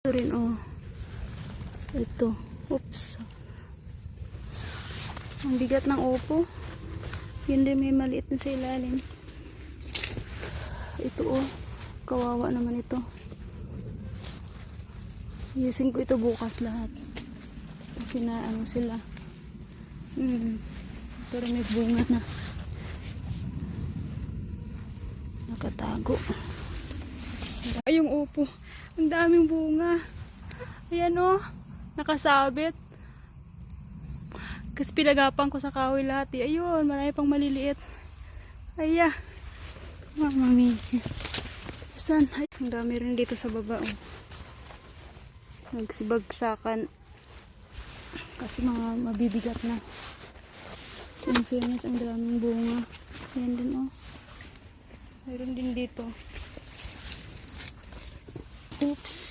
Ito rin oh. Ito. Oops. Ang bigat ng upo. Yun din may maliit na sa ilalim. Ito oh. Kawawa naman ito. Ayusin ko ito bukas lahat. Kasi na ano sila. Ito rin may bunga na. Nakatago. Ay, yung upo. Ang daming bunga. Ayan o. Nakasabit. Kasi pinagapan ko sa kahoy lahat. Ayun, marami pang maliliit. Aya. Mama mia. Saan? Ay, ang dami rin dito sa baba. Oh. Nagsibagsakan. Kasi mga mabibigat na. In fairness, ang daming bunga. Ayan din oh. Mayroon din dito. Oops.